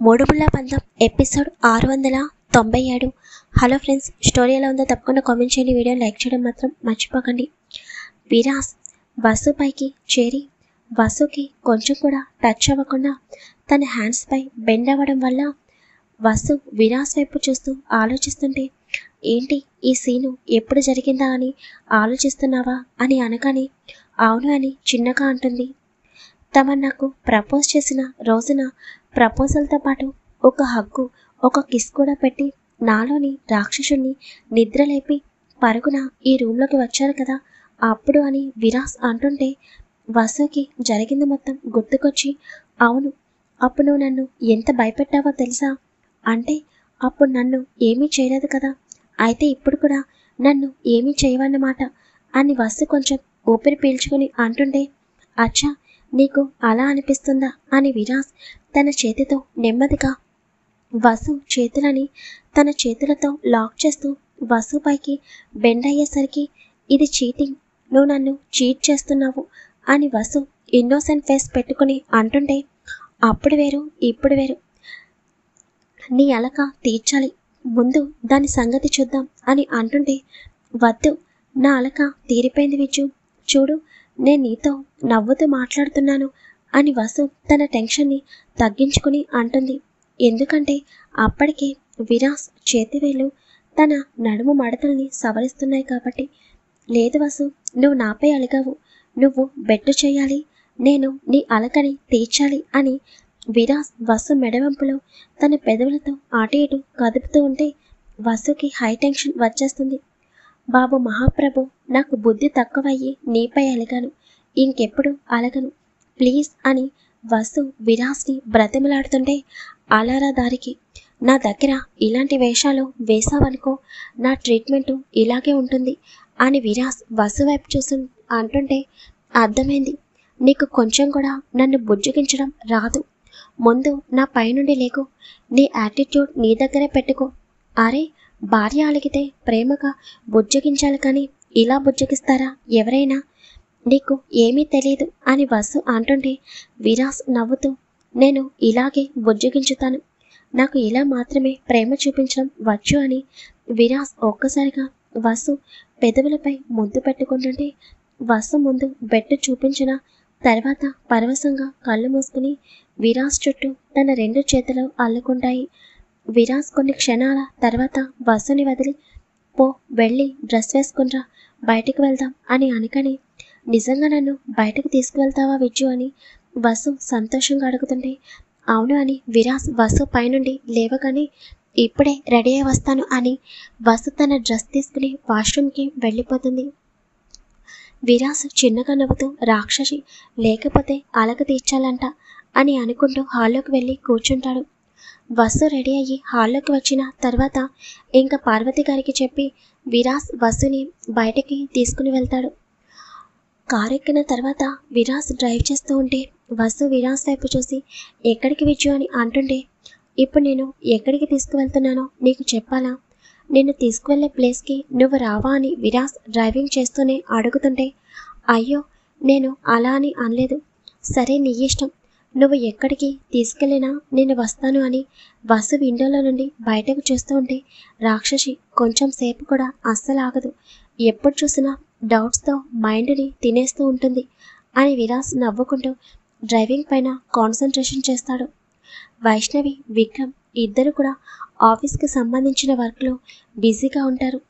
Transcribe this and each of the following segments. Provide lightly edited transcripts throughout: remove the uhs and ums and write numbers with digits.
మూడుముళ్ళ పందెం episode 697. Hello friends, story ఎలా ఉందో తప్పకుండా కామెంట్ చేయండి. వీడియో లైక్ చేయడం మాత్రం మర్చిపోకండి. విరాస్ వసు పైకి చేరి వసుకి కొంచెం కూడా టచ్ అవ్వకుండా తన హ్యాండ్స్ పై బెండ్ అవ్వడం వల్ల వసు విరాస్ వైపు చూస్తూ ఆలోచిస్తుంటే, ఏంటి ఈ సీను ఎప్పుడు జరిగిందా అని ఆలోచిస్తున్నావా అని అనగానే అవును అని చిన్నగా అంటుంది. తమన్నాకు ప్రపోజ్ చేసిన రోజున ప్రపోజల్తో పాటు ఒక హగ్గు, ఒక కిస్ కూడా పెట్టి నాలోని రాక్షసుని నిద్రలేపి పరుగున ఈ రూమ్లోకి వచ్చారు కదా అప్పుడు అని విరాస్ అంటుంటే, వసుకి జరిగింది మొత్తం గుర్తుకొచ్చి, అవును అప్పుడు నువ్వు నన్ను ఎంత భయపెట్టావో తెలుసా, అంటే అప్పుడు నన్ను ఏమీ చేయలేదు కదా, అయితే ఇప్పుడు కూడా నన్ను ఏమీ చేయవన్నమాట అని వసు కొంచెం ఊపిరి పీల్చుకొని అంటుంటే, అచ్చా నీకు అలా అనిపిస్తుందా అని విరాస్ తన చేతితో నెమ్మదిగా వసు చేతులని తన చేతులతో లాక్ చేస్తూ వసు పైకి బెండ్ అయ్యేసరికి, ఇది చీటింగ్, నువ్వు నన్ను చీట్ చేస్తున్నావు అని వసు ఇన్నోసెంట్ ఫేస్ పెట్టుకుని అంటుంటే, అప్పుడు వేరు ఇప్పుడు వేరు, నీ అలక తీర్చాలి, ముందు దాని సంగతి చూద్దాం అని అంటుంటే, వద్దు నా అలక తీరిపోయింది విచ్చు, చూడు నేను నీతో నవ్వుతూ మాట్లాడుతున్నాను అని వసు తన టెన్షన్ని తగ్గించుకుని అంటుంది. ఎందుకంటే అప్పటికే విరాస్ చేతివేలు తన నడుము మడతల్ని సవరిస్తున్నాయి కాబట్టి. లేదు వసు, నువ్వు నాపై అలిగావు, నువ్వు బెట్టు చేయాలి, నేను నీ అలకని తీర్చాలి అని విరాస్ వసు మెడవంపులో తన పెదవులతో అటు ఇటు కదుపుతూ ఉంటే వసుకి హై టెన్షన్ వచ్చేస్తుంది. బాబు మహాప్రభు, నాకు బుద్ధి తక్కువయ్యి నీపై అలిగాను, ఇంకెప్పుడు అలగను ప్లీజ్ అని వసు విరాస్ని బ్రతిమలాడుతుంటే, అలారా దారికి, నా దగ్గర ఇలాంటి వేషాలు వేసావనుకో నా ట్రీట్మెంటు ఇలాగే ఉంటుంది అని విరాస్ వసు వైపు చూసి అంటుంటే, అర్థమైంది, నీకు కొంచెం కూడా నన్ను బుజ్జగించడం రాదు, ముందు నా పైనుండి లేకు, నీ యాటిట్యూడ్ నీ దగ్గరే పెట్టుకో, అరే భార్య అలిగితే ప్రేమగా బుజ్జగించాలి కానీ ఇలా బుజ్జగిస్తారా ఎవరైనా, నీకు ఏమీ తెలియదు అని వసు అంటుంటే విరాస్ నవ్వుతూ, నేను ఇలాగే బుజ్జగించుతాను, నాకు ఇలా మాత్రమే ప్రేమ చూపించడం వచ్చు అని విరాస్ ఒక్కసారిగా వసు పెదవులపై ముద్దు పెట్టుకుంటుంటే, వసు ముందు బెట్టు చూపించిన తర్వాత పరవశంగా కళ్ళు మూసుకుని విరాస్ చుట్టూ తన రెండు చేతులు అల్లుకుంటాయి. విరాస్ కొన్ని క్షణాల తర్వాత వసుని వదిలి, పో వెళ్ళి డ్రెస్ వేసుకునిరా, బయటికి వెళ్దాం అని అనకని, నిజంగా నన్ను బయటకు తీసుకువెళ్తావా విజ్జు అని వసు సంతోషంగా అడుగుతుంటే, అవును అని విరాస్ వసు పైనుండి లేవగానే, ఇప్పుడే రెడీ అయి వస్తాను అని వసు తన డ్రెస్ తీసుకుని వాష్రూమ్కి వెళ్ళిపోతుంది. విరాస్ చిన్నగా నవ్వుతూ, రాక్షసి లేకపోతే అలక తీర్చాలంట అని అనుకుంటూ హాల్లోకి వెళ్ళి కూర్చుంటాడు. వసు రెడీ అయ్యి హాల్లోకి వచ్చిన తర్వాత ఇంకా పార్వతి గారికి చెప్పి విరాస్ వసుని బయటకి తీసుకుని వెళ్తాడు. కారు ఎక్కిన తర్వాత విరాస్ డ్రైవ్ చేస్తూ ఉంటే వసు విరాస్ వైపు చూసి, ఎక్కడికి విజ్జు అని అంటుంటే, ఇప్పుడు నేను ఎక్కడికి తీసుకువెళ్తున్నానో నీకు చెప్పాలా, నిన్ను తీసుకువెళ్ళే ప్లేస్కి నువ్వు రావా అని విరాస్ డ్రైవింగ్ చేస్తూనే అడుగుతుంటే, అయ్యో నేను అలా అని అనలేదు, సరే నీ ఇష్టం, నువ్వు ఎక్కడికి తీసుకెళ్ళినా నేను వస్తాను అని వసు విండోలో నుండి బయటకు చూస్తూ ఉంటే, రాక్షసి కొంచెం సేపు కూడా అస్సలు ఆగదు, ఎప్పుడు చూసినా డౌట్స్తో మైండ్ని తినేస్తూ ఉంటుంది అని విరాస్ నవ్వుకుంటూ డ్రైవింగ్ పైన కాన్సన్ట్రేషన్ చేస్తాడు. వైష్ణవి, విక్రమ్ ఇద్దరు కూడా ఆఫీస్కి సంబంధించిన వర్క్లో బిజీగా ఉంటారు.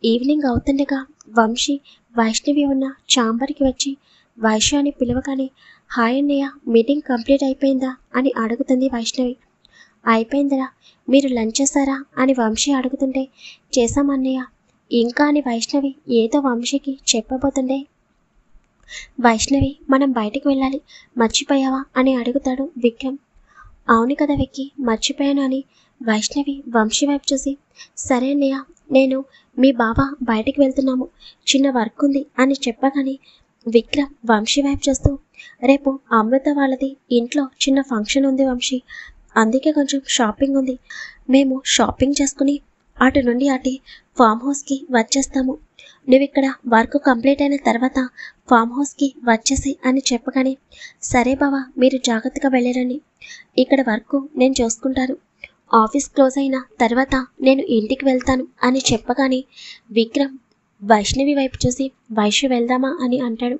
ఈవినింగ్ అవుతుండగా వంశీ వైష్ణవి ఉన్న ఛాంబర్కి వచ్చి వైశ్యాని పిలవగానే, హాయ్ అన్నయ్య, మీటింగ్ కంప్లీట్ అయిపోయిందా అని అడుగుతుంది వైష్ణవి. అయిపోయిందిరా, మీరు లంచ్ చేశారా అని వంశీ అడుగుతుంటే, చేశామన్నయ్య ఇంకా అని వైష్ణవి ఏదో వంశీకి చెప్పబోతుండే, వైష్ణవి మనం బయటికి వెళ్ళాలి, మర్చిపోయావా అని అడుగుతాడు విక్రమ్. అవును కదా విక్కీ, మర్చిపోయాను అని వైష్ణవి వంశీ వైపు చూసి, సరే అన్నయ్య నేను మీ బావ బయటికి వెళ్తున్నాము, చిన్న వర్క్ ఉంది అని చెప్పగానే విక్రమ్ వంశీ వైపు చూస్తూ, రేపు అమృత వాళ్ళది ఇంట్లో చిన్న ఫంక్షన్ ఉంది వంశీ, అందుకే కొంచెం షాపింగ్ ఉంది, మేము షాపింగ్ చేసుకుని అటు నుండి అటు ఫామ్ హౌస్కి వచ్చేస్తాము. నువ్విక్కడ వర్క్ కంప్లీట్ అయిన తర్వాత ఫామ్ హౌస్కి వచ్చేసి అని చెప్పగానే, సరే బావా, మీరు జాగ్రత్తగా వెళ్ళరండి, ఇక్కడ వర్క్ నేను చూసుకుంటాను, ఆఫీస్ క్లోజ్ అయిన తర్వాత నేను ఇంటికి వెళ్తాను అని చెప్పగానే విక్రమ్ వైష్ణవి వైపు చూసి, వైష్ణవి వెళ్దామా అని అంటాడు.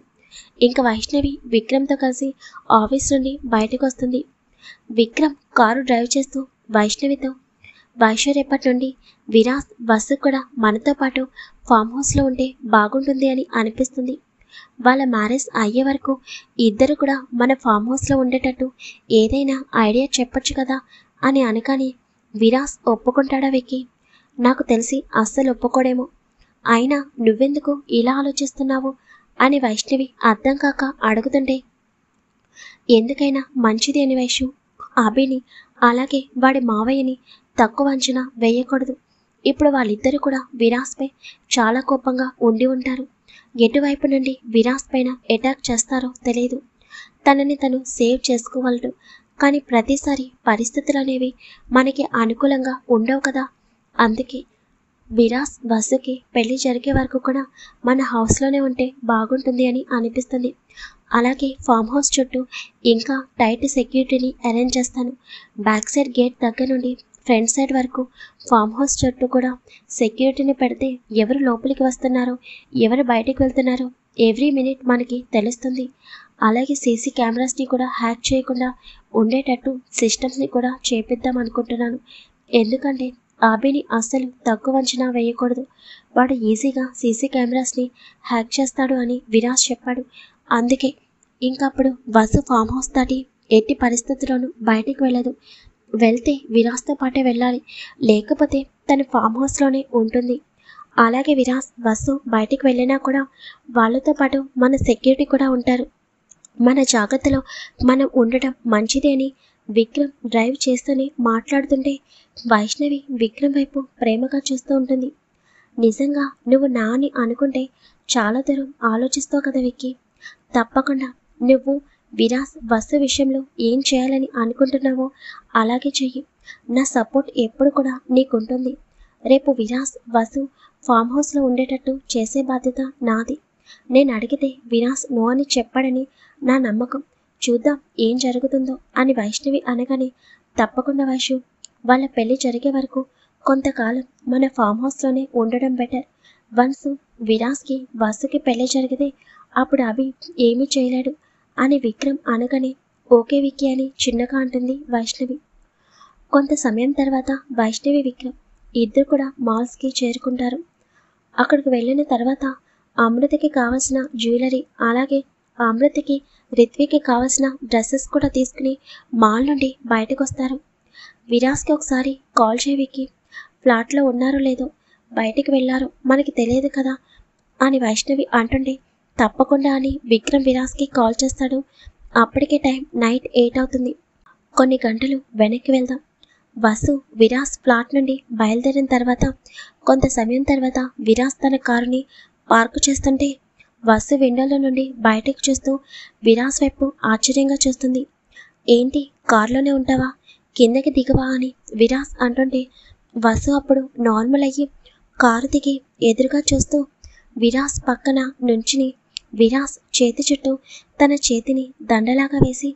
ఇంకా వైష్ణవి విక్రమ్తో కలిసి ఆఫీస్ నుండి బయటకు వస్తుంది. విక్రమ్ కారు డ్రైవ్ చేస్తూ వైష్ణవితో, వైష్ణవి రేపటి నుండి విరాస్ బస్సు కూడా మనతో పాటు ఫామ్ హౌస్లో ఉంటే బాగుంటుంది అని అనిపిస్తుంది. వాళ్ళ మ్యారేజ్ అయ్యే వరకు ఇద్దరు కూడా మన ఫామ్ హౌస్లో ఉండేటట్టు ఏదైనా ఐడియా చెప్పొచ్చు కదా అని అనగానే, విరాస్ ఒప్పుకుంటాడా విక్కీ? నాకు తెలిసి అస్సలు ఒప్పుకోడేమో. అయినా నువ్వెందుకు ఇలా ఆలోచిస్తున్నావు అని వైష్ణవి అర్థం కాక అడుగుతుంటే, ఎందుకైనా మంచిది అని వైషు, అభిని అలాగే వాడి మావయ్యని తక్కువ అంచనా వేయకూడదు. ఇప్పుడు వాళ్ళిద్దరూ కూడా విరాస్పై చాలా కోపంగా ఉండి ఉంటారు. ఎటువైపు నుండి విరాస్ పైన అటాక్ చేస్తారో తెలియదు. తనని తను సేవ్ చేసుకోగలడు, కానీ ప్రతిసారి పరిస్థితులు అనేవి మనకి అనుకూలంగా ఉండవు కదా. అందుకే విరాస్ బస్సుకి పెళ్లి జరిగే వరకు కూడా మన హౌస్లోనే ఉంటే బాగుంటుంది అని అనిపిస్తుంది. అలాగే ఫామ్ హౌస్ చుట్టూ ఇంకా టైట్ సెక్యూరిటీని అరేంజ్ చేస్తాను. బ్యాక్ సైడ్ గేట్ దగ్గర నుండి ఫ్రంట్ సైడ్ వరకు ఫామ్ హౌస్ చుట్టూ కూడా సెక్యూరిటీని పెడితే ఎవరు లోపలికి వస్తున్నారో ఎవరు బయటికి వెళ్తున్నారో ఎవ్రీ మినిట్ మనకి తెలుస్తుంది. అలాగే సీసీ కెమెరాస్ని కూడా హ్యాక్ చేయకుండా ఉండేటట్టు సిస్టమ్స్ని కూడా చేపిద్దాం అనుకుంటున్నాను. ఎందుకంటే అభిని అస్సలు తక్కువ అంచనా వేయకూడదు. వాడు ఈజీగా సీసీ కెమెరాస్ని హ్యాక్ చేస్తాడు అని విరాస్ చెప్పాడు. అందుకే ఇంకప్పుడు బస్సు ఫామ్ హౌస్ దాటి ఎట్టి పరిస్థితుల్లోనూ బయటికి వెళ్ళదు. వెళ్తే విరాస్తో పాటే వెళ్ళాలి, లేకపోతే తను ఫామ్ హౌస్లోనే ఉంటుంది. అలాగే విరాస్ బస్సు బయటికి వెళ్ళినా కూడా వాళ్ళతో పాటు మన సెక్యూరిటీ కూడా ఉంటారు. మన జాగ్రత్తలో మనం ఉండటం మంచిదే అని విక్రమ్ డ్రైవ్ చేస్తూనే మాట్లాడుతుంటే వైష్ణవి విక్రమ్ వైపు ప్రేమగా చూస్తూ ఉంటుంది. నిజంగా నువ్వు నా అని అనుకుంటే చాలా దూరం ఆలోచిస్తావు కదా విక్కీ. తప్పకుండా నువ్వు విరాస్ బస్సు విషయంలో ఏం చేయాలని అనుకుంటున్నావో అలాగే చెయ్యి. నా సపోర్ట్ ఎప్పుడు కూడా నీకుంటుంది. రేపు విరాస్ బస్సు ఫామ్ హౌస్లో ఉండేటట్టు చేసే బాధ్యత నాది. నేను అడిగితే విరాస్ నో అని చెప్పాడని నా నమ్మకం. చూద్దాం ఏం జరుగుతుందో అని వైష్ణవి అనగానే, తప్పకుండా వైషు, వాళ్ళ పెళ్లి జరిగే వరకు కొంతకాలం మన ఫామ్ హౌస్లోనే ఉండడం బెటర్. వన్స్ విరాస్కి బస్సుకి పెళ్లి జరిగితే అప్పుడు అభి ఏమీ చేయలేడు అని విక్రమ్ అనగానే, ఓకే విక్కీ అని చిన్నగా అంటుంది వైష్ణవి. కొంత సమయం తర్వాత వైష్ణవి విక్రమ్ ఇద్దరు కూడా మాల్స్కి చేరుకుంటారు. అక్కడికి వెళ్ళిన తర్వాత అమృతకి కావాల్సిన జ్యువెలరీ అలాగే అమృతకి రిత్వికి కావాల్సిన డ్రెస్సెస్ కూడా తీసుకుని మాల్ నుండి బయటకు వస్తారు. విరాస్కి ఒకసారి కాల్ చేయవికి, ఫ్లాట్లో ఉన్నారో లేదో, బయటికి వెళ్ళారో మనకి తెలియదు కదా అని వైష్ణవి అంటుండే, తప్పకుండా అని విక్రమ్ విరాస్కి కాల్ చేస్తాడు. అప్పటికే టైం నైట్ 8 అవుతుంది. కొన్ని గంటలు వెనక్కి వెళ్దాం. బస్సు విరాస్ ఫ్లాట్ నుండి బయలుదేరిన తర్వాత కొంత సమయం తర్వాత విరాస్ తన కారుని పార్కు చేస్తుంటే బస్సు విండోలో నుండి బయటకు చూస్తూ విరాస్ వైపు ఆశ్చర్యంగా చూస్తుంది. ఏంటి, కారులోనే ఉంటావా, కిందకి దిగవా అని విరాస్ అంటుంటే బస్సు అప్పుడు నార్మల్ అయ్యి కారు దిగి ఎదురుగా చూస్తూ విరాస్ పక్కన నుంచుని విరాస్ చేతి చుట్టూ తన చేతిని దండలాగా వేసి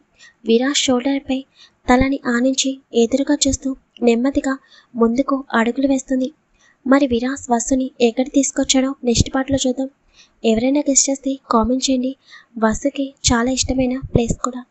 విరాస్ షోల్డర్పై తలని ఆనించి ఎదురుగా చూస్తూ నెమ్మదిగా ముందుకు అడుగులు వేస్తుంది. మరి విరాస్ వసుని ఎక్కడి తీసుకొచ్చాడో నెక్స్ట్ పార్ట్లో చూద్దాం. ఎవరైనా గెస్ట్ చేస్తే కామెంట్ చేయండి. వసుకి చాలా ఇష్టమైన ప్లేస్ కూడా.